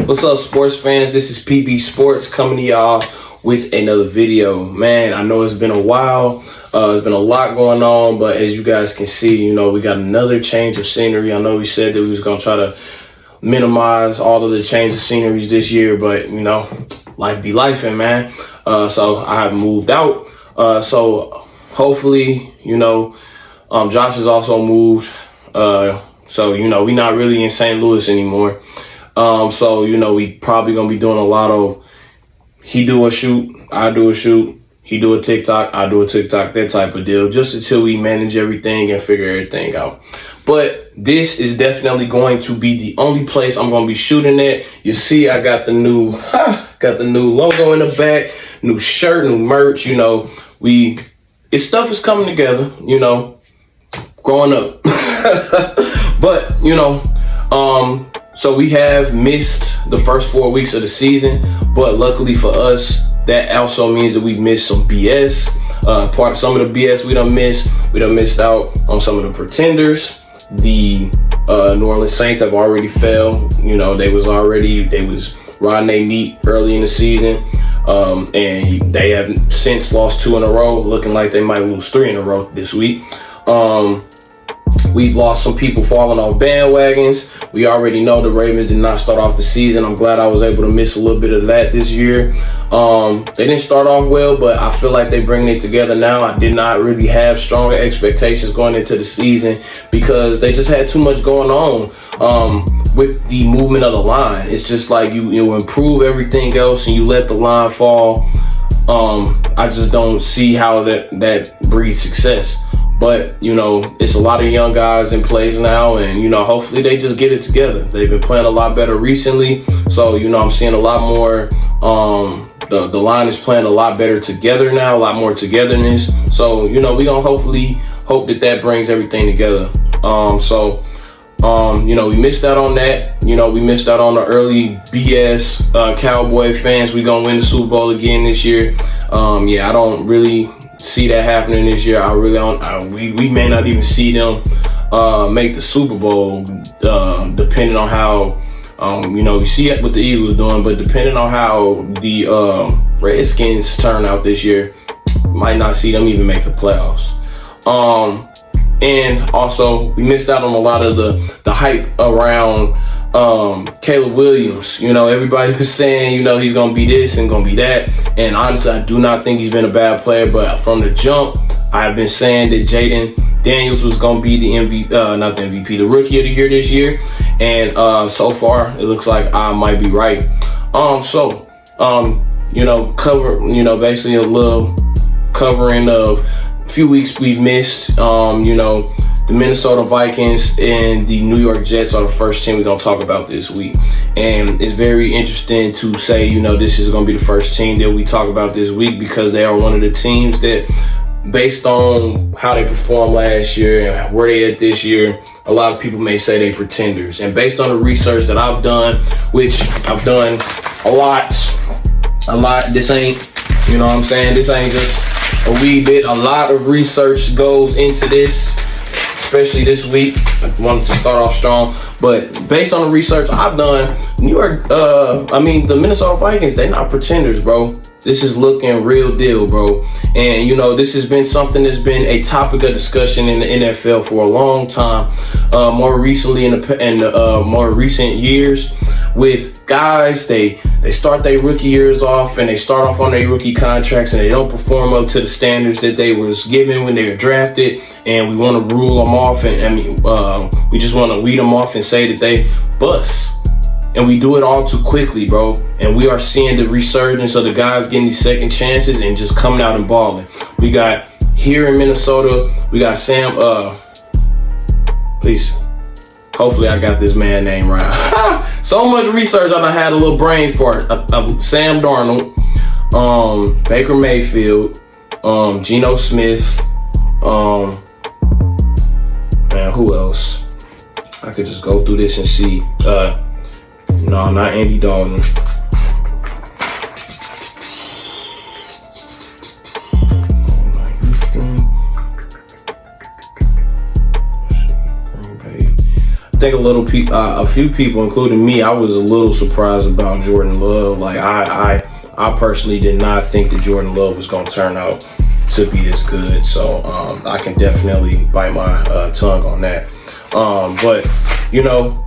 What's up, sports fans? This is PBSports coming to y'all with another video. Man, I know it's been a while. There's been a lot going on, but as you guys can see, we got another change of scenery. I know we said that we was going to try to minimize all of the change of sceneries this year, but, life be lifing, man. So I have moved out. So hopefully, Josh has also moved. So, we not really in St. Louis anymore. So, we probably going to be doing a lot of he do a shoot, I do a shoot, he do a TikTok, I do a TikTok, that type of deal, just until we manage everything and figure everything out. But this is definitely going to be the only place I'm going to be shooting at. You see, I got the new logo in the back, new shirt, new merch, stuff is coming together, growing up. But, so we have missed the first 4 weeks of the season, but luckily for us, that also means that we've missed some BS. Part of some of the BS we done missed out on some of the pretenders. The New Orleans Saints have already fell. They was riding their meat early in the season. And they have since lost 2 in a row, looking like they might lose 3 in a row this week. We've lost some people falling off bandwagons. We already know the Ravens did not start off the season. I'm glad I was able to miss a little bit of that this year. They didn't start off well, but I feel like they're bringing it together now. I did not really have stronger expectations going into the season because they just had too much going on with the movement of the line. It's just like you improve everything else and you let the line fall. I just don't see how that breeds success. But, it's a lot of young guys in place now, and, hopefully they just get it together. They've been playing a lot better recently. So, I'm seeing a lot more, the line is playing a lot better together now, a lot more togetherness. So, we gonna hopefully hope that brings everything together. We missed out on that. We missed out on the early BS Cowboy fans. We gonna win the Super Bowl again this year. I don't really see that happening this year. I really don't. We may not even see them make the Super Bowl, depending on how you see what the Eagles doing, but depending on how the Redskins turn out this year, might not see them even make the playoffs. And also we missed out on a lot of the hype around Caleb Williams. Everybody was saying, he's going to be this and going to be that. And honestly, I do not think he's been a bad player. But from the jump, I've been saying that Jaden Daniels was going to be the MVP, not the MVP, the rookie of the year this year. And so far, it looks like I might be right. Basically a little covering of a few weeks we've missed. The Minnesota Vikings and the New York Jets are the first team we're going to talk about this week. And it's very interesting to say, this is going to be the first team that we talk about this week because they are one of the teams that, based on how they performed last year and where they at this year, a lot of people may say they pretenders. And based on the research that I've done, which I've done a lot, this ain't, this ain't just a wee bit. A lot of research goes into this, especially this week. I wanted to start off strong, but based on the research I've done, the Minnesota Vikings, they're not pretenders, bro. This is looking real deal, bro. And, this has been something that's been a topic of discussion in the NFL for a long time. More recently in the more recent years with guys, they start their rookie years off and they start off on their rookie contracts and they don't perform up to the standards that they was given when they were drafted. And we want to rule them off. We just want to weed them off and say that they bust. And we do it all too quickly, bro. And we are seeing the resurgence of the guys getting these second chances and just coming out and balling. We got here in Minnesota, we got Sam, please, hopefully I got this man name right. So much research, I had a little brain fart. Sam Darnold, Baker Mayfield, Geno Smith, man, who else? I could just go through this and see. No, not Andy Dalton. think a few people, including me, I was a little surprised about Jordan Love. Like I personally did not think that Jordan Love was going to turn out to be this good. So I can definitely bite my tongue on that. But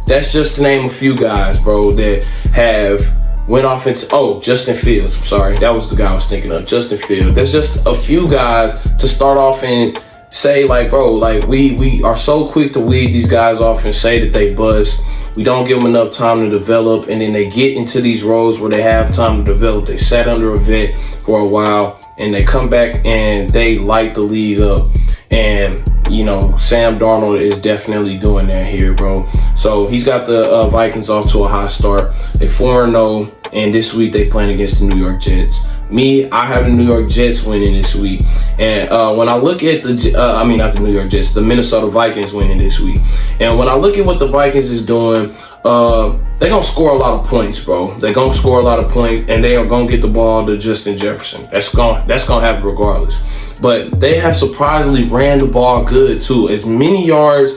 that's just to name a few guys, bro, that have went off into Justin Fields. I'm sorry, that was the guy I was thinking of. Justin Fields. There's just a few guys to start off and say, like, bro, like we are so quick to weed these guys off and say that they bust. We don't give them enough time to develop, and then they get into these roles where they have time to develop. They sat under a vet for a while, and they come back and they light the league up. And Sam Darnold is definitely doing that here, bro. So he's got the Vikings off to a hot start. They 4-0, and this week they playing against the New York Jets. I have the New York Jets winning this week. And when I look at not the New York Jets, the Minnesota Vikings winning this week. And when I look at what the Vikings is doing, they're going to score a lot of points, bro. They're going to score a lot of points, and they are going to get the ball to Justin Jefferson. That's going to happen regardless. But they have surprisingly ran the ball good, too. As many yards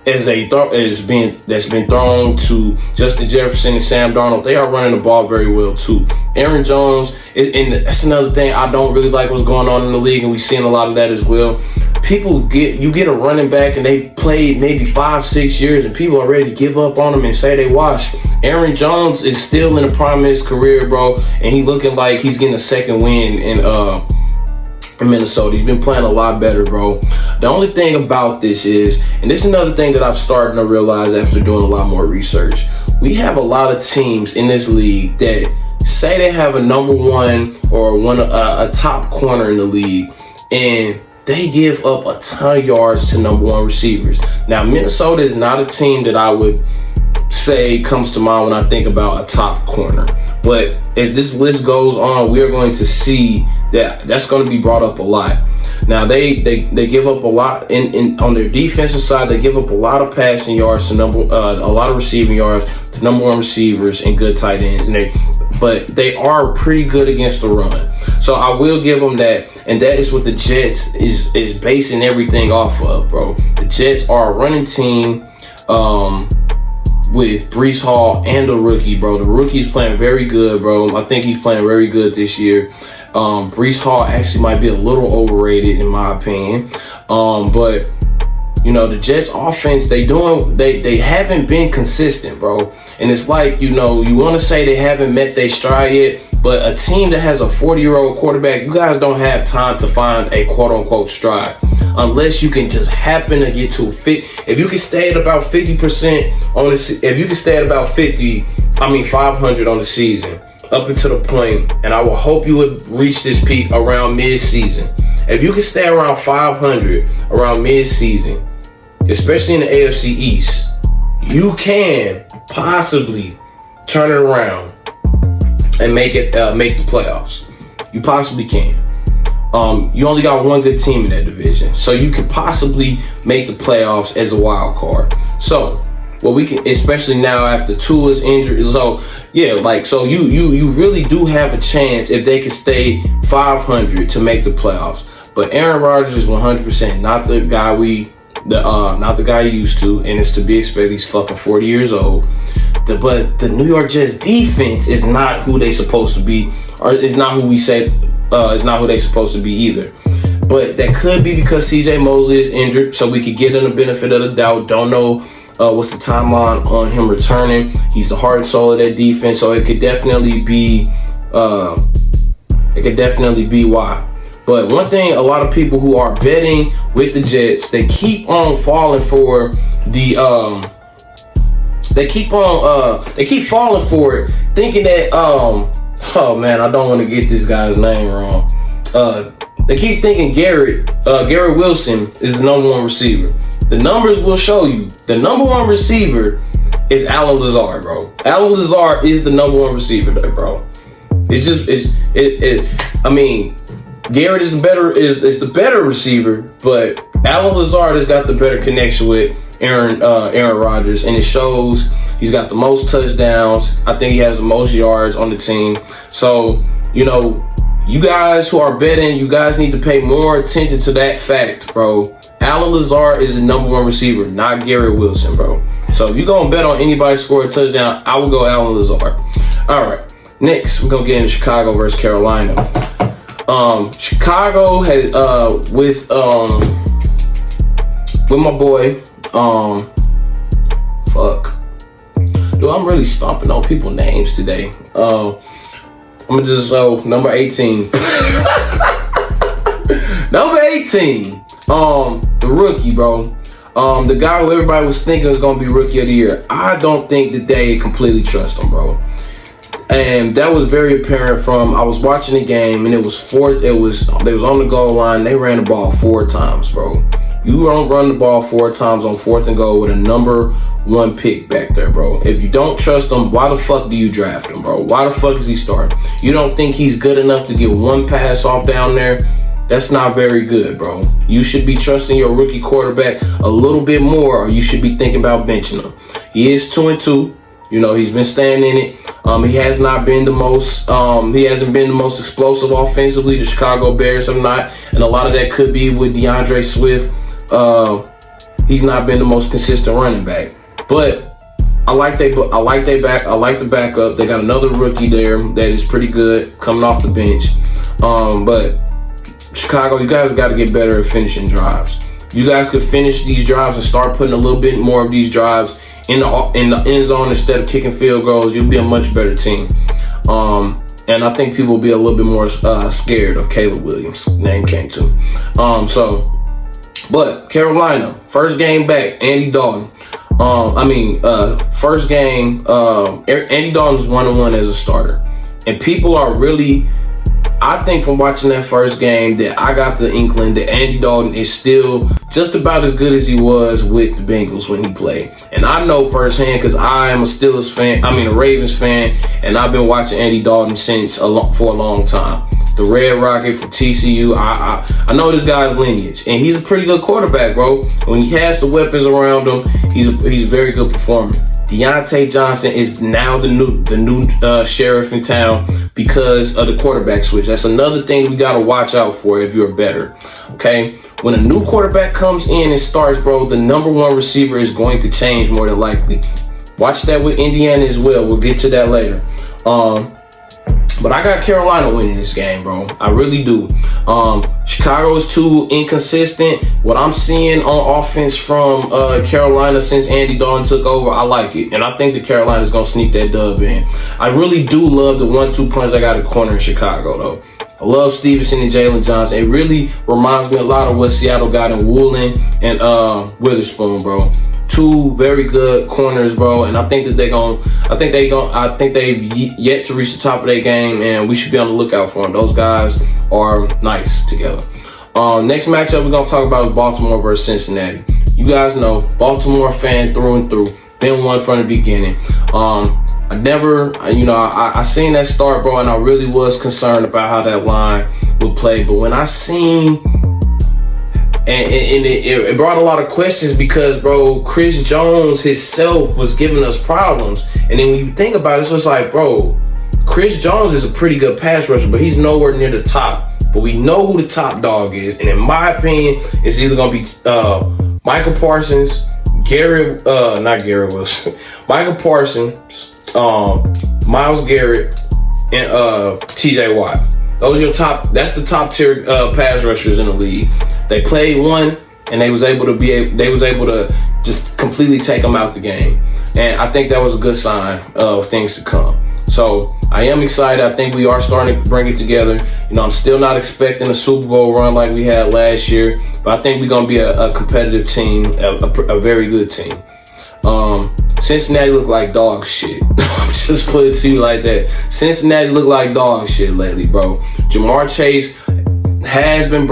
as that's been thrown to Justin Jefferson and Sam Darnold, they are running the ball very well too. Aaron Jones, and that's another thing I don't really like what's going on in the league, and we've seen a lot of that as well. You get a running back and they've played maybe 5-6 years, and people are ready to give up on them and say they washed. Aaron Jones is still in the prime of his career, bro, and he looking like he's getting a second win in Minnesota. He's been playing a lot better, bro. The only thing about this is, and this is another thing that I've started to realize after doing a lot more research, we have a lot of teams in this league that say they have a number one or a top corner in the league, and they give up a ton of yards to number one receivers. Now, Minnesota is not a team that I would say comes to mind when I think about a top corner. But as this list goes on, we are going to see that's going to be brought up a lot. Now they give up a lot on their defensive side. They give up a lot of passing yards to a lot of receiving yards to number one receivers and good tight ends. But they are pretty good against the run. So I will give them that, and that is what the Jets is basing everything off of, bro. The Jets are a running team. With Breece Hall and the rookie, bro. The rookie's playing very good, bro. I think he's playing very good this year. Breece Hall actually might be a little overrated in my opinion. But the Jets offense, they haven't been consistent, bro. And it's like, you want to say they haven't met their stride yet, but a team that has a 40-year-old quarterback, you guys don't have time to find a quote-unquote stride. Unless you can just happen to get to if you can stay at about 50% on if you can stay at about 500 on the season up until the point, and I will hope you would reach this peak around mid-season. If you can stay around 500 around mid-season, especially in the AFC East, you can possibly turn it around and make the playoffs. You possibly can. You only got one good team in that division, so you could possibly make the playoffs as a wild card. So, we can, especially now after Tua's injury. So, you really do have a chance if they can stay 500 to make the playoffs. But Aaron Rodgers is 100% not the guy not the guy he used to, and it's to be expected. He's fucking 40 years old. But the New York Jets defense is not who they supposed to be, or is not who we said. It's not who they're supposed to be either. But that could be because CJ Mosley is injured, so we could give them the benefit of the doubt. Don't know what's the timeline on him returning. He's the heart and soul of that defense, so it could definitely be why. But one thing, a lot of people who are betting with the Jets, they keep on falling for the they keep falling for it, thinking that oh man, I don't want to get this guy's name wrong. They keep thinking Garrett Wilson is the number one receiver. The numbers will show you the number one receiver is Allen Lazard, bro. Allen Lazard is the number one receiver there, bro. Garrett is the better receiver, but Allen Lazard has got the better connection with Aaron Rodgers, and it shows. He's got the most touchdowns. I think he has the most yards on the team. So, you guys who are betting, you guys need to pay more attention to that fact, bro. Allen Lazard is the number one receiver, not Garrett Wilson, bro. So So if you're going to bet on anybody score a touchdown, I will go Allen Lazard. All right. Next, we're going to get into Chicago versus Carolina. Chicago has, with my boy, Dude, I'm really stomping on people's names today. I'm going to just number 18. Number 18. The rookie, bro. The guy who everybody was thinking was going to be rookie of the year. I don't think that they completely trust him, bro. And that was very apparent from, I was watching the game and they was on the goal line. They ran the ball 4 times, bro. You don't run the ball 4 times on 4th and goal with a number 1 pick back there, bro. If you don't trust him, why the fuck do you draft him, bro? Why the fuck is he starting? You don't think he's good enough to get 1 pass off down there? That's not very good, bro. You should be trusting your rookie quarterback a little bit more, or you should be thinking about benching him. He is 2-2. You know, he's been staying in it. He has not been the most, he hasn't been the most explosive offensively. The Chicago Bears have not. And a lot of that could be with DeAndre Swift. He's not been the most consistent running back. But I like the backup. They got another rookie there that is pretty good coming off the bench. But Chicago, you guys got to get better at finishing drives. You guys could finish these drives and start putting a little bit more of these drives in the end zone instead of kicking field goals. You'll be a much better team. And I think people will be a little bit more scared of Caleb Williams. Name came to. But Carolina, first game back, Andy Dalton. First game, Andy Dalton's 1-1 as a starter. And people are really, I think from watching that first game that I got the inkling that Andy Dalton is still just about as good as he was with the Bengals when he played. And I know firsthand because I am a Ravens fan, and I've been watching Andy Dalton for a long time. The Red Rocket from TCU. I know this guy's lineage, and he's a pretty good quarterback, bro. When he has the weapons around him, he's a very good performer. Deontay Johnson is now the new sheriff in town because of the quarterback switch. That's another thing we got to watch out for if you're better. Okay? When a new quarterback comes in and starts, bro, the number 1 receiver is going to change more than likely. Watch that with Indiana as well. We'll get to that later. But I got Carolina winning this game, bro. I really do. Chicago is too inconsistent. What I'm seeing on offense from Carolina since Andy Dalton took over, I like it. And I think that Carolina's going to sneak that dub in. I really do love the 1-2 punch they got at corner in Chicago, though. I love Stevenson and Jalen Johnson. It really reminds me a lot of what Seattle got in Woolen and Witherspoon, bro. 2 very good corners, bro, and I think they've yet to reach the top of their game, and we should be on the lookout for them. Those guys are nice together. Next matchup we're gonna talk about is Baltimore versus Cincinnati. You guys know Baltimore fans through and through. Been one from the beginning. I seen that start, bro, and I really was concerned about how that line would play. But when I seen And it brought a lot of questions because, bro, Chris Jones himself was giving us problems. And then when you think about it, it's just like, bro, Chris Jones is a pretty good pass rusher, but he's nowhere near the top. But we know who the top dog is. And in my opinion, it's either going to be Michael Parsons, Michael Parsons, Myles Garrett, and TJ Watt. Those are your top. That's the top tier pass rushers in the league. They played one, and they was able to just completely take them out the game. And I think that was a good sign of things to come. So I am excited. I think we are starting to bring it together. You know, I'm still not expecting a Super Bowl run like we had last year, but I think we're gonna be a competitive team, a very good team. Cincinnati look like dog shit. Just put it to you like that. Cincinnati look like dog shit lately, bro. Jamar Chase has been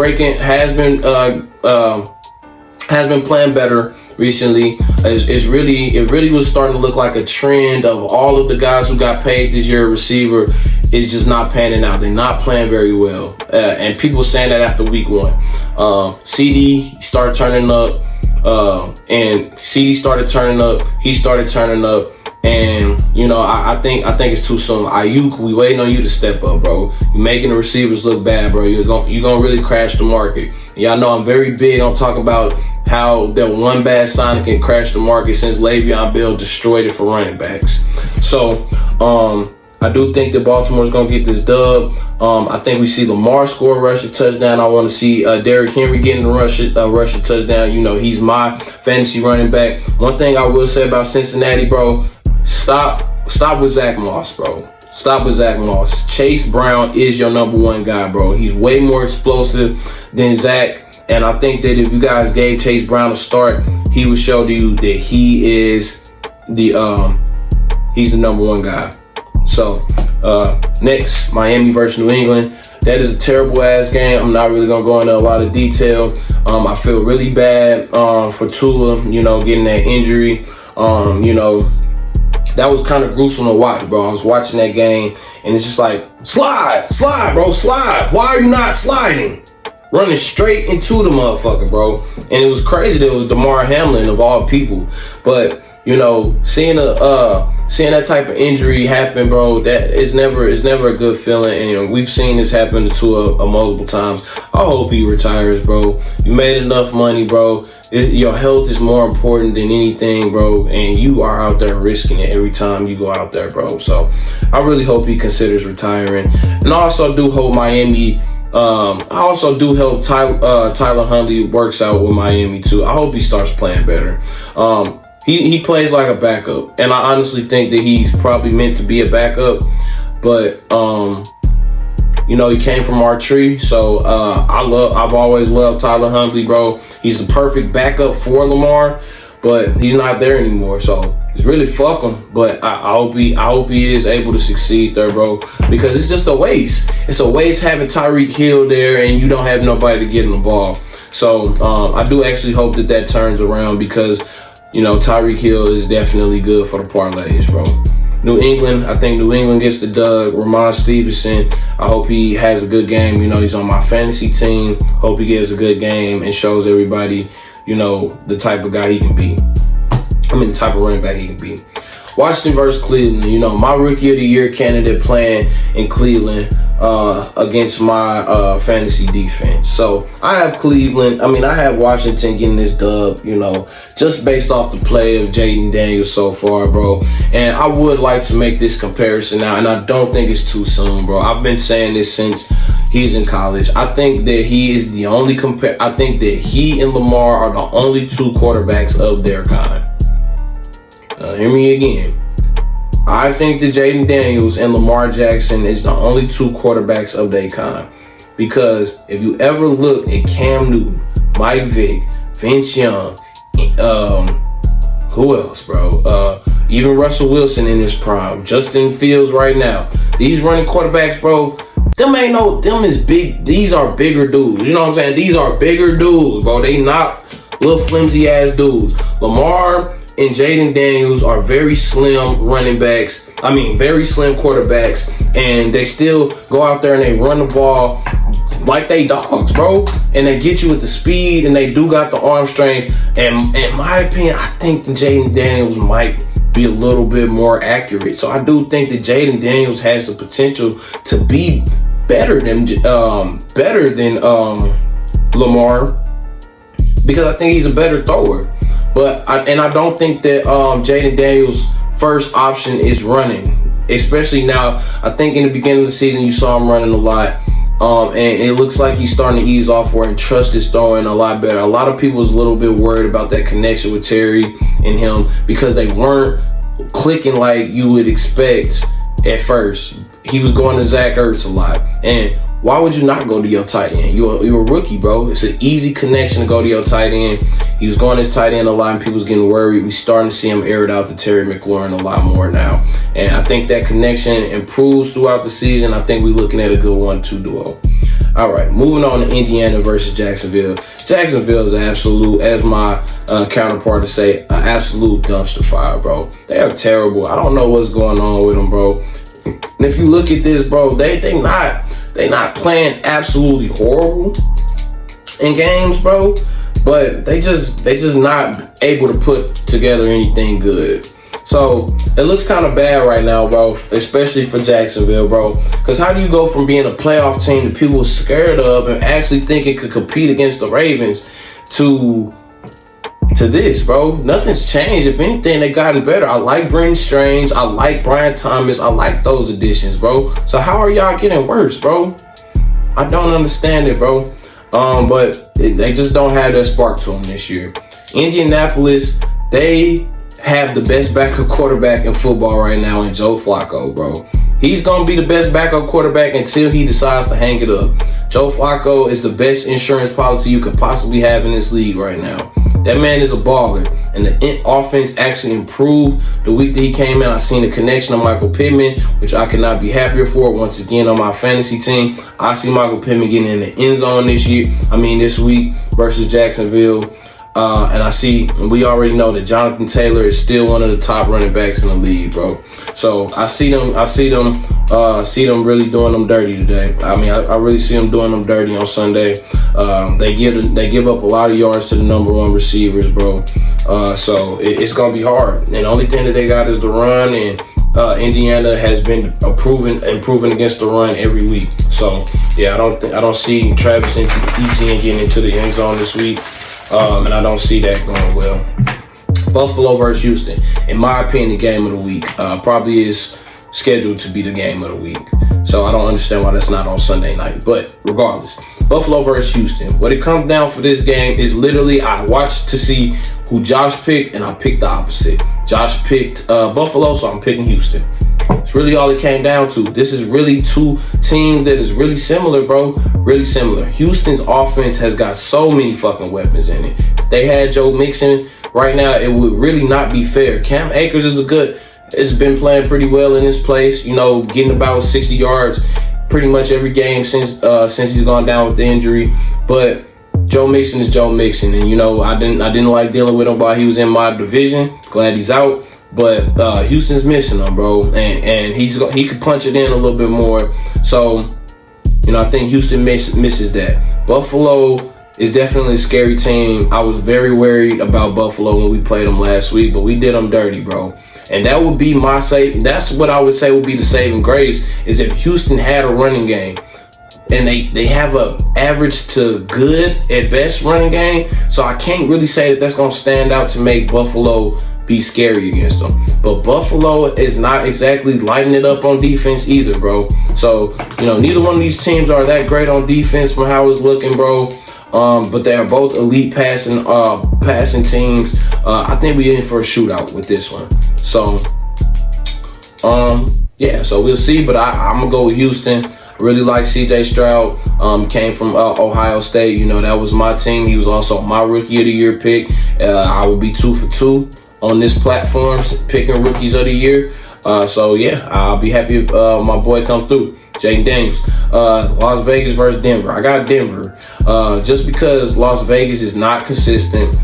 playing better recently. It really was starting to look like a trend of all of the guys who got paid this year receiver is just not panning out. They're not playing very well. And people saying that after week 1. CD started turning up. And CD started turning up. He started turning up. And, you know, I think it's too soon. Ayuk, we waiting on you to step up, bro. You're making the receivers look bad, bro. You're gonna really crash the market. And y'all know I'm very big on talking about how that one bad signing can crash the market since Le'Veon Bell destroyed it for running backs. So, I do think that Baltimore's going to get this dub. I think we see Lamar score a rushing touchdown. I want to see Derrick Henry getting a rushing touchdown. You know, he's my fantasy running back. One thing I will say about Cincinnati, bro, stop with Zach Moss, bro. Stop with Zach Moss. Chase Brown is your number one guy, bro. He's way more explosive than Zach. And I think that if you guys gave Chase Brown a start, he would show to you that he is he's the number one guy. So, next, Miami versus New England. That is a terrible ass game. I'm not really gonna go into a lot of detail. I feel really bad for Tua, you know, getting that injury. You know, that was kind of gruesome to watch, bro. I was watching that game, and it's just like, slide, bro, slide. Why are you not sliding? Running straight into the motherfucker, bro. And it was crazy that it was DeMar Hamlin of all people. But, you know, seeing that type of injury happen, bro, that is never a good feeling. And you know, we've seen this happen to Tua multiple times. I hope he retires, bro. You made enough money, bro. Your health is more important than anything, bro. And you are out there risking it every time you go out there, bro. So I really hope he considers retiring. And I also do hope Miami. I also do hope Tyler Huntley works out with Miami too. I hope he starts playing better. He plays like a backup, and I honestly think that he's probably meant to be a backup. But you know, he came from our tree, so I've always loved Tyler Huntley, bro. He's the perfect backup for Lamar, but he's not there anymore. So it's really fuck him. But I hope he is able to succeed there, bro, because it's just a waste. It's a waste having Tyreek Hill there and you don't have nobody to get him the ball. So I do actually hope that turns around because, you know, Tyreek Hill is definitely good for the parlays, bro. New England, I think New England gets the dub. Ramon Stevenson, I hope he has a good game. You know, he's on my fantasy team. Hope he gets a good game and shows everybody, you know, the type of guy he can be. I mean, the type of running back he can be. Washington versus Cleveland. You know, my rookie of the year candidate playing in Cleveland against my fantasy defense. So I have Cleveland. I mean, I have Washington getting this dub, you know, just based off the play of Jaden Daniels so far, bro. And I would like to make this comparison now, and I don't think it's too soon, bro. I've been saying this since he's in college. I think that he is the only I think that he and Lamar are the only two quarterbacks of their kind. Hear me again. I think that Jaden Daniels and Lamar Jackson is the only two quarterbacks of their kind. Because if you ever look at Cam Newton, Mike Vick, Vince Young, who else, bro? Even Russell Wilson in his prime, Justin Fields right now. These running quarterbacks, bro, them is big. These are bigger dudes. You know what I'm saying? These are bigger dudes, bro. They not little flimsy ass dudes. Lamar and Jaden Daniels are very slim running backs. I mean, very slim quarterbacks, and they still go out there and they run the ball like they dogs, bro. And they get you with the speed, and they do got the arm strength. And in my opinion, I think Jaden Daniels might be a little bit more accurate. So I do think that Jaden Daniels has the potential to be better than Lamar, because I think he's a better thrower. But I don't think that Jaden Daniels' first option is running, especially now. I think in the beginning of the season you saw him running a lot, and it looks like he's starting to ease off for and trust his throwing a lot better. A lot of people was a little bit worried about that connection with Terry and him because they weren't clicking like you would expect at first. He was going to Zach Ertz a lot, and why would you not go to your tight end? You're a rookie, bro. It's an easy connection to go to your tight end. He was going his tight end a lot, and people's getting worried. We're starting to see him air it out to Terry McLaurin a lot more now. And I think that connection improves throughout the season. I think we're looking at a good 1-2 duo. All right, moving on to Indiana versus Jacksonville. Jacksonville is absolute, as my counterpart to say, an absolute dumpster fire, bro. They are terrible. I don't know what's going on with them, bro. And if you look at this, bro, they not playing absolutely horrible in games, bro. But they just not able to put together anything good. So it looks kind of bad right now, bro, especially for Jacksonville, bro. Because how do you go from being a playoff team that people are scared of and actually think it could compete against the Ravens to to this, bro. Nothing's changed. If anything, they gotten better. I like Brenton Strange. I like Brian Thomas. I like those additions, bro. So how are y'all getting worse, bro? I don't understand it, bro. But they just don't have that spark to them this year. Indianapolis, they have the best backup quarterback in football right now in Joe Flacco, bro. He's going to be the best backup quarterback until he decides to hang it up. Joe Flacco is the best insurance policy you could possibly have in this league right now. That man is a baller, and the offense actually improved the week that he came in. I seen the connection of Michael Pittman, which I could not be happier for. Once again, on my fantasy team, I see Michael Pittman getting in the end zone this week versus Jacksonville. And we already know that Jonathan Taylor is still one of the top running backs in the league, bro. So I see them really doing them dirty today. I mean, I really see them doing them dirty on Sunday. They give up a lot of yards to the number one receivers, bro. So it's gonna be hard. And the only thing that they got is the run, and Indiana has been improving against the run every week. So yeah, I don't see Travis Etienne getting into the end zone this week. And I don't see that going well. Buffalo versus Houston, in my opinion, the game of the week. Probably is scheduled to be the game of the week. So I don't understand why that's not on Sunday night. But regardless, Buffalo versus Houston. What it comes down for this game is literally I watched to see who Josh picked, and I picked the opposite. Josh picked Buffalo, so I'm picking Houston. It's really all it came down to. This is really two teams that is really similar, bro. Really similar. Houston's offense has got so many fucking weapons in it. If they had Joe Mixon right now, it would really not be fair. Cam Akers has been playing pretty well in this place, getting about 60 yards pretty much every game since he's gone down with the injury. But Joe Mixon is Joe Mixon, and I didn't like dealing with him while he was in my division. Glad he's out. But Houston's missing him, bro, and he could punch it in a little bit more. So, I think Houston misses that. Buffalo is definitely a scary team. I was very worried about Buffalo when we played them last week, but we did them dirty, bro. And that would be my save. That's what I would say would be the saving grace, is if Houston had a running game. And they have a average to good at best running game. So I can't really say that that's going to stand out to make Buffalo be scary against them. But Buffalo is not exactly lighting it up on defense either, bro. So, neither one of these teams are that great on defense from how it's looking, bro. But they are both elite passing teams. I think we're in for a shootout with this one. So, so we'll see. But I'm going to go with Houston. Really like C.J. Stroud. Came from Ohio State. That was my team. He was also my Rookie of the Year pick. I will be 2 for 2 on this platform, picking Rookies of the Year. I'll be happy if my boy comes through. Jaden Daniels. Las Vegas versus Denver. I got Denver. Just because Las Vegas is not consistent.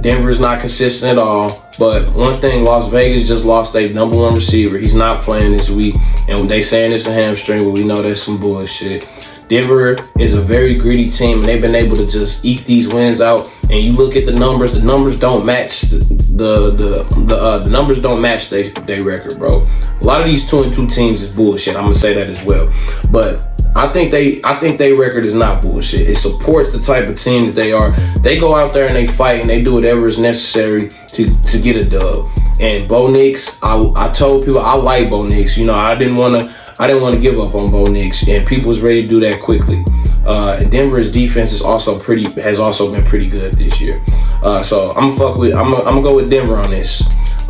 Denver is not consistent at all. But one thing, Las Vegas just lost their number one receiver. He's not playing this week. And they saying it's a hamstring, but we know that's some bullshit. Denver is a very gritty team, and they've been able to just eke these wins out. And you look at the numbers don't match the numbers don't match their record, bro. A lot of these 2-2 teams is bullshit. I'm gonna say that as well. But I think their record is not bullshit. It supports the type of team that they are. They go out there and they fight and they do whatever is necessary to get a dub. And Bo Nix, I told people I like Bo Nix. I didn't want to give up on Bo Nix, and people was ready to do that quickly. And Denver's defense has also been pretty good this year. So I'm gonna go with Denver on this.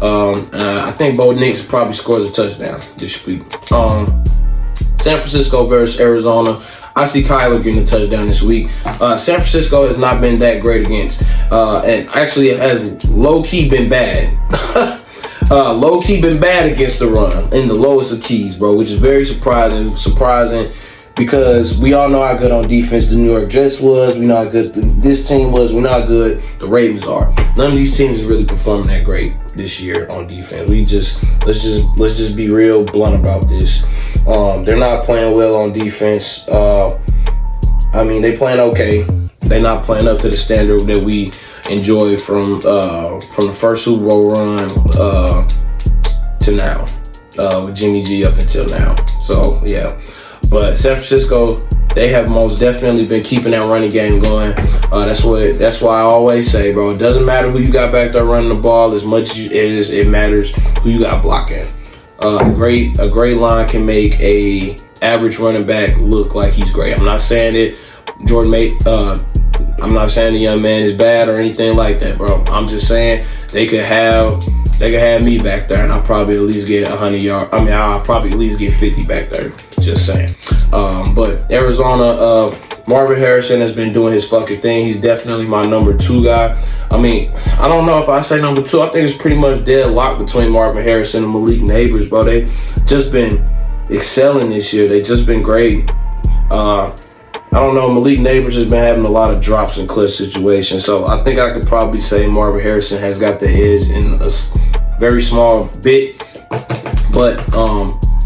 I think Bo Nix probably scores a touchdown this week. San Francisco versus Arizona. I see Kyler getting a touchdown this week. San Francisco has not been that great against, and actually it has low-key been bad. Low-key been bad against the run in the lowest of keys, bro, which is very surprising because we all know how good on defense the New York Jets was. We know how good this team was. We know how good the Ravens are. None of these teams is really performing that great this year on defense. Let's just be real blunt about this. They're not playing well on defense. They playing okay. They're not playing up to the standard that we enjoyed from the first Super Bowl run to now, with Jimmy G up until now. So yeah. But San Francisco, they have most definitely been keeping that running game going. That's why I always say, bro, it doesn't matter who you got back there running the ball as much as it matters who you got blocking. A great line can make a average running back look like he's great. I'm not saying that I'm not saying the young man is bad or anything like that, bro. I'm just saying they could have me back there, and I'll probably at least get 100 yards. I mean, I'll probably at least get 50 back there. Just saying. But Arizona, Marvin Harrison has been doing his fucking thing. He's definitely my number 2 guy. I mean, I don't know if I say number 2. I think it's pretty much deadlocked between Marvin Harrison and Malik Neighbors, bro. They just been excelling this year. They just been great. I don't know, Malik Neighbors has been having a lot of drops in clutch situations. So I think I could probably say Marvin Harrison has got the edge in a very small bit. But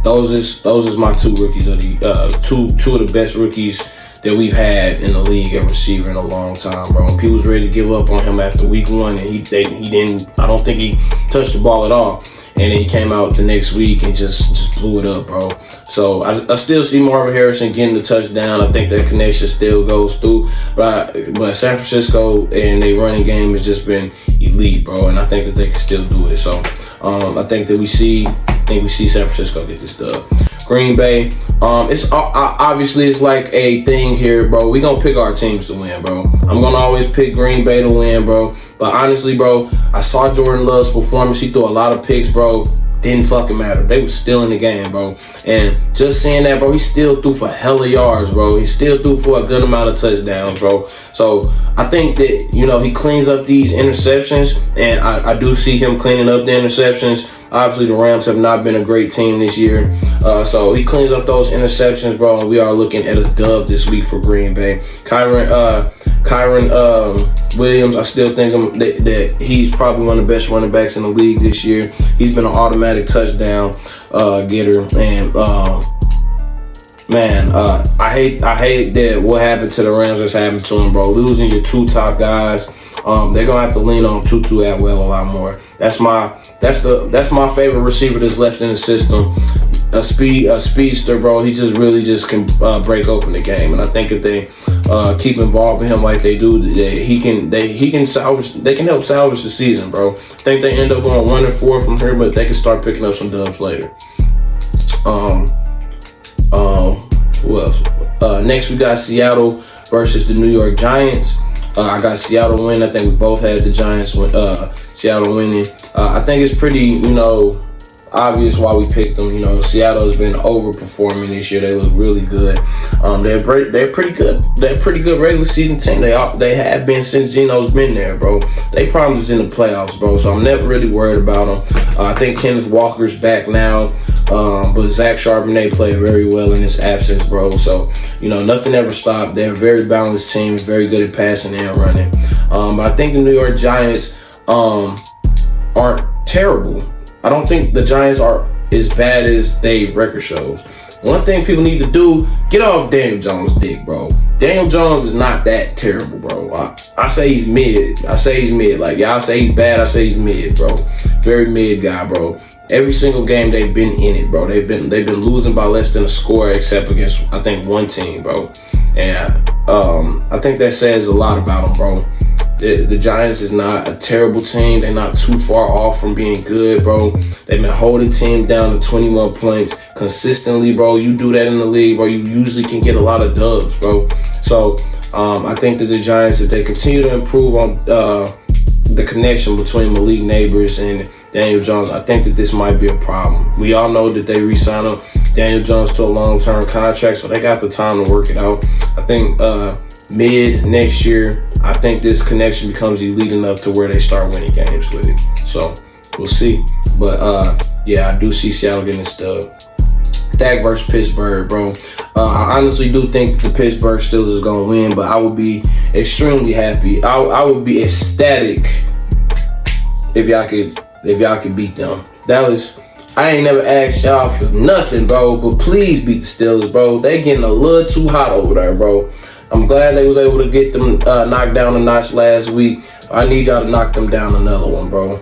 those is my 2 rookies of the two of the best rookies that we've had in the league at receiver in a long time, bro. And people was ready to give up on him after week 1, and he didn't. I don't think he touched the ball at all. And then he came out the next week and just blew it up, bro. So I still see Marvin Harrison getting the touchdown. I think that connection still goes through. But San Francisco and their running game has just been elite, bro. And I think that they can still do it. So I think that we see San Francisco get this dub. Green Bay, it's obviously it's like a thing here, bro. We gonna pick our teams to win, bro. I'm gonna always pick Green Bay to win, bro. But honestly, bro, I saw Jordan Love's performance. He threw a lot of picks, bro. Didn't fucking matter. They were still in the game, bro. And just seeing that, bro, he still threw for hella yards, bro. He still threw for a good amount of touchdowns, bro. So I think that, he cleans up these interceptions, and I do see him cleaning up the interceptions. Obviously, the Rams have not been a great team this year. So he cleans up those interceptions, bro, and we are looking at a dub this week for Green Bay. Kyron Williams, I still think that he's probably one of the best running backs in the league this year. He's been an automatic touchdown getter, and I hate that what happened to the Rams has happened to him, bro. Losing your 2 top guys. They're gonna have to lean on Tutu Atwell a lot more. That's my favorite receiver that's left in the system. A speedster, bro. He just can break open the game, and I think if they keep involving him like they do, they can help salvage the season, bro. I think they end up going 1-4 from here, but they can start picking up some dubs later. Who else? Next we got Seattle versus the New York Giants. I got Seattle winning. I think we both had the Giants Seattle winning. I think it's pretty, obvious why we picked them. Seattle has been overperforming this year. They look really good. They're pretty good. They're a pretty good regular season team. They have been since Geno's been there, bro. They promised us in the playoffs, bro. So I'm never really worried about them. I think Kenneth Walker's back now, but Zach Charbonnet played very well in his absence, bro. So nothing ever stopped. They're a very balanced team, very good at passing and running. But I think the New York Giants aren't terrible. I don't think the Giants are as bad as they record shows. One thing people need to do, get off Daniel Jones' dick, bro. Daniel Jones is not that terrible, bro. I say he's mid. Like, y'all say he's bad, I say he's mid, bro. Very mid guy, bro. Every single game they've been in it, bro. They've been losing by less than a score, except against, I think, one team, bro. And I think that says a lot about them, bro. The Giants is not a terrible team. They're not too far off from being good, bro. They've been holding team down to 21 points consistently, bro. You do that in the league, bro. You usually can get a lot of dubs, bro. So I think that the Giants, if they continue to improve on the connection between Malik Neighbors and Daniel Jones, I think that this might be a problem. We all know that they re-signed Daniel Jones to a long-term contract, so they got the time to work it out. I think mid next year, I think this connection becomes elite enough to where they start winning games with it. So we'll see. But I do see Seattle getting this dub. Dak versus Pittsburgh, bro. I honestly do think that the Pittsburgh Steelers is gonna win, but I would be extremely happy. I would be ecstatic if y'all could beat them. Dallas, I ain't never asked y'all for nothing, bro, but please beat the Steelers, bro. They getting a little too hot over there, bro. I'm glad they was able to get them knocked down a notch last week. I need y'all to knock them down another one, bro.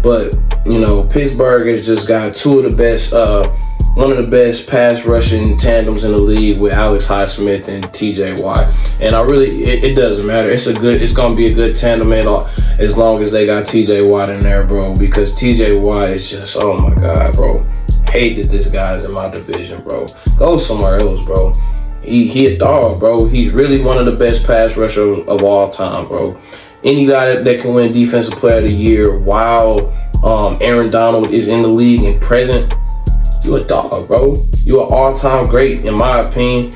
But Pittsburgh has just got two of the best one of the best pass rushing tandems in the league with Alex Highsmith and TJ Watt. And it doesn't matter. It's gonna be a good tandem as long as they got TJ Watt in there, bro. Because TJ Watt is just, oh my God, bro. Hate that this guy's in my division, bro. Go somewhere else, bro. He a dog, bro. He's really one of the best pass rushers of all time, bro. Any guy that can win Defensive Player of the Year while Aaron Donald is in the league and present, you a dog, bro. You an all-time great, in my opinion.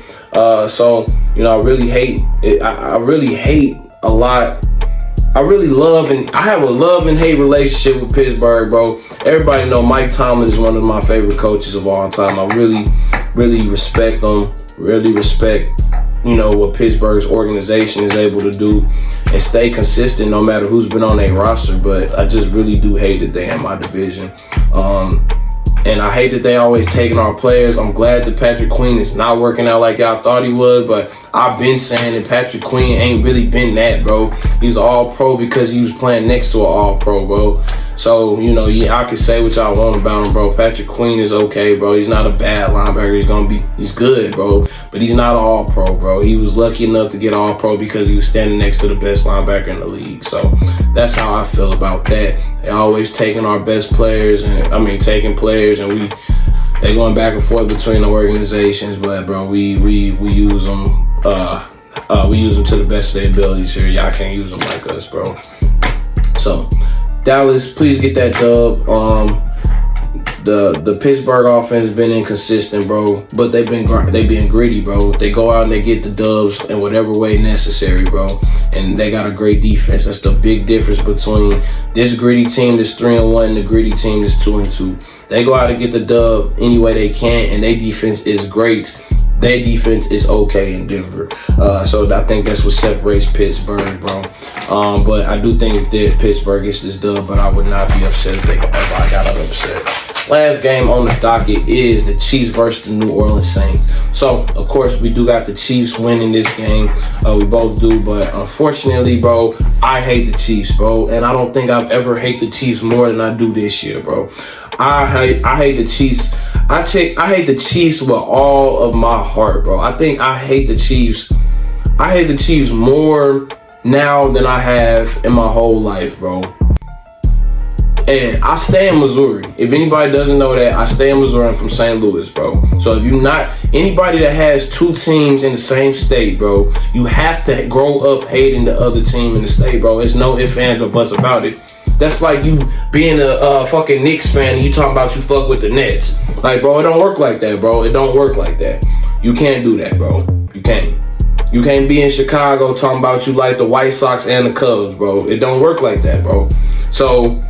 So, you know, I really hate it. I really hate a lot. I really I have a love and hate relationship with Pittsburgh, bro. Everybody know Mike Tomlin is one of my favorite coaches of all time. I really, really respect him. Really respect, you know, what Pittsburgh's organization is able to do and stay consistent no matter who's been on their roster. But I just really do hate that they in my division. And I hate that they always taking our players. I'm glad that Patrick Queen is not working out like y'all thought he was, but I've been saying that Patrick Queen ain't really been that, bro. He's an all-pro because he was playing next to an all-pro, bro. So, you know, yeah, I can say what y'all want about him, bro. Patrick Queen is okay, bro. He's not a bad linebacker. He's good, bro. But he's not an all-pro, bro. He was lucky enough to get all-pro because he was standing next to the best linebacker in the league. So that's how I feel about that. They always taking our best players, taking players, and they going back and forth between the organizations. But bro, we use them. We use them to the best of their abilities here. Y'all can't use them like us, bro. So Dallas, please get that dub. The Pittsburgh offense has been inconsistent, bro, but they been gritty, bro. They go out and they get the dubs in whatever way necessary, bro. And they got a great defense. That's the big difference between this gritty team that's 3-1 and the gritty team that's 2-2. They go out and get the dub any way they can, and their defense is great. Their defense is okay in Denver. So I think that's what separates Pittsburgh, bro. But I do think that Pittsburgh gets this dub, but I would not be upset if they got upset. Last game on the docket is the Chiefs versus the New Orleans Saints. So, of course, we do got the Chiefs winning this game. We both do, but unfortunately, bro, I hate the Chiefs, bro. And I don't think I've ever hate the Chiefs more than I do this year, bro. I hate the Chiefs. I hate the Chiefs with all of my heart, bro. I think I hate the Chiefs. I hate the Chiefs more now than I have in my whole life, bro. And I stay in Missouri. If anybody doesn't know that, I stay in Missouri. I'm from St. Louis, bro. So if you're not anybody that has two teams in the same state, bro, you have to grow up hating the other team in the state, bro. It's no ifs, ands, or buts about it. That's like you being a fucking Knicks fan and you talking about you fuck with the Nets. Like, bro, it don't work like that, bro. It don't work like that. You can't do that, bro. You can't. You can't be in Chicago talking about you like the White Sox and the Cubs, bro. It don't work like that, bro. So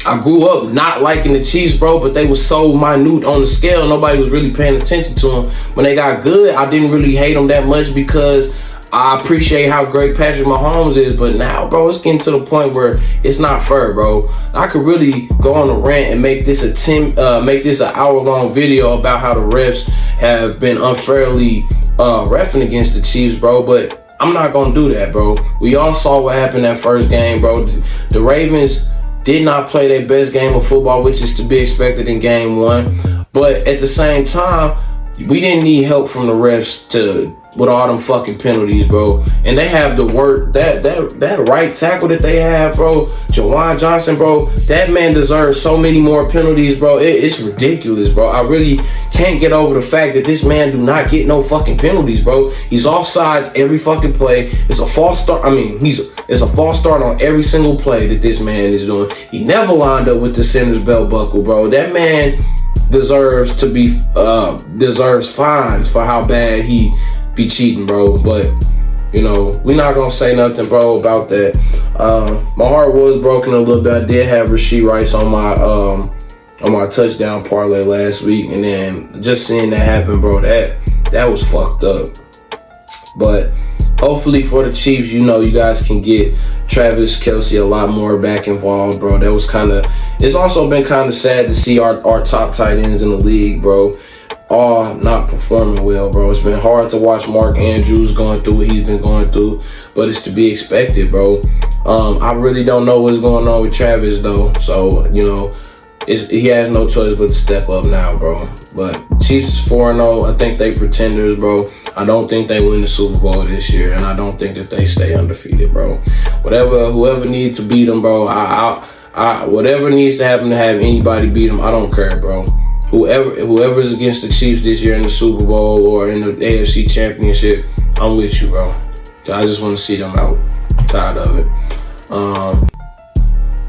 I grew up not liking the Chiefs, bro, but they were so minute on the scale. Nobody was really paying attention to them. When they got good, I didn't really hate them that much because I appreciate how great Patrick Mahomes is. But now, bro, it's getting to the point where it's not fair, bro. I could really go on a rant and make this an hour-long video about how the refs have been unfairly reffing against the Chiefs, bro. But I'm not gonna do that, bro. We all saw what happened that first game, bro. The Ravens did not play their best game of football, which is to be expected in game one. But at the same time, we didn't need help from the refs with all them fucking penalties, bro. And they have the work, that right tackle that they have, bro, Jawan Johnson, bro, that man deserves so many more penalties, bro. It's ridiculous, bro. I really can't get over the fact that this man do not get no fucking penalties, bro. He's offsides every fucking play. It's a false start. It's a false start on every single play that this man is doing. He never lined up with the center's belt buckle, bro. That man deserves fines for how bad he be cheating, bro. But you know, we're not gonna say nothing, bro, about that. My heart was broken a little bit. I did have Rashee Rice on my touchdown parlay last week, and then just seeing that happen, bro, that was fucked up. But hopefully for the Chiefs, you know, you guys can get Travis Kelce a lot more back involved, bro. It's also been kind of sad to see our top tight ends in the league, bro, all not performing well, bro. It's been hard to watch Mark Andrews going through what he's been going through, but it's to be expected, bro. I really don't know what's going on with Travis, though. So, you know, he has no choice but to step up now, bro. But Chiefs is 4-0. I think they pretenders, bro. I don't think they win the Super Bowl this year, and I don't think that they stay undefeated, bro. Whoever needs to beat them, bro. Whatever needs to happen to have anybody beat them, I don't care, bro. Whoever's against the Chiefs this year in the Super Bowl or in the AFC Championship, I'm with you, bro. I just want to see them out. I'm tired of it.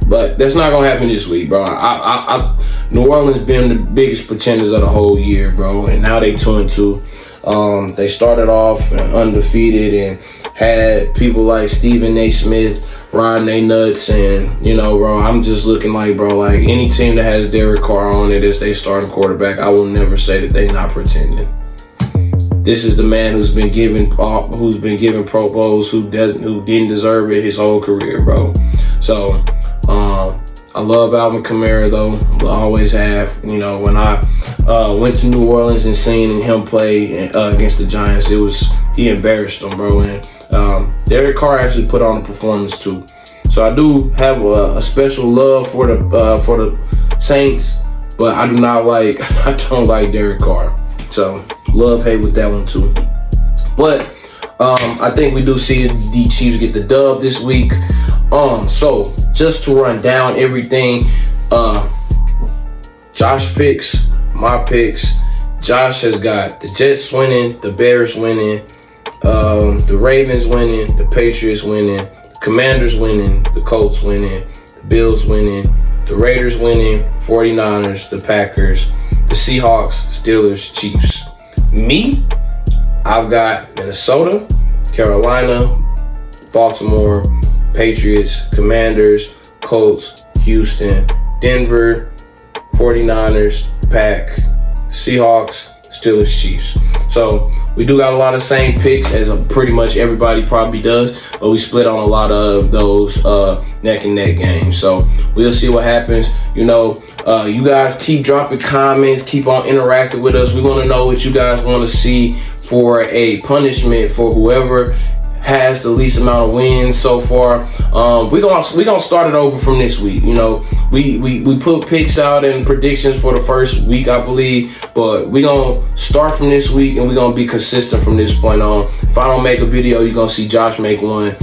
But that's not gonna happen this week, bro. New Orleans been the biggest pretenders of the whole year, bro, and now they 2-2. They started off undefeated and had people like Stephen A. Smith riding they nuts, and bro, I'm just looking like, bro, like any team that has Derek Carr on it as they starting quarterback, I will never say that they not pretending. This is the man who's been given Pro Bowls, who didn't deserve it his whole career, bro. So. I love Alvin Kamara, though. I always have. When I went to New Orleans and seen him play against the Giants, he embarrassed them, bro. And Derek Carr actually put on a performance too. So I do have a special love for the Saints, but I don't like Derek Carr. So love-hate with that one too. But I think we do see the Chiefs get the dub this week. So just to run down everything, Josh picks, my picks. Josh has got the Jets winning, the Bears winning, the Ravens winning, the Patriots winning, the Commanders winning, the Colts winning, the Bills winning, the Raiders winning, 49ers, the Packers, the Seahawks, Steelers, Chiefs. Me, I've got Minnesota, Carolina, Baltimore, Patriots, Commanders, Colts, Houston, Denver, 49ers, Pack, Seahawks, Steelers, Chiefs. So we do got a lot of same picks as pretty much everybody probably does, but we split on a lot of those neck and neck games. So we'll see what happens. You guys keep dropping comments, keep on interacting with us. We want to know what you guys want to see for a punishment for whoever has the least amount of wins so far. We gonna start it over from this week. We put picks out and predictions for the first week, I believe, but we gonna start from this week and we gonna be consistent from this point on. If I don't make a video, you're gonna see Josh make one.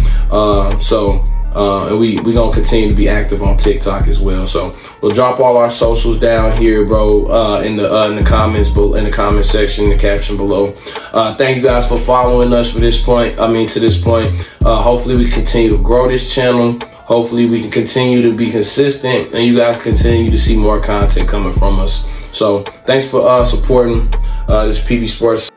And we gonna continue to be active on TikTok as well. So we'll drop all our socials down here, bro, in the comments, in the comment section, the caption below. Thank you guys for following us to this point. Hopefully we continue to grow this channel. Hopefully we can continue to be consistent and you guys continue to see more content coming from us. So thanks for supporting this PB Sports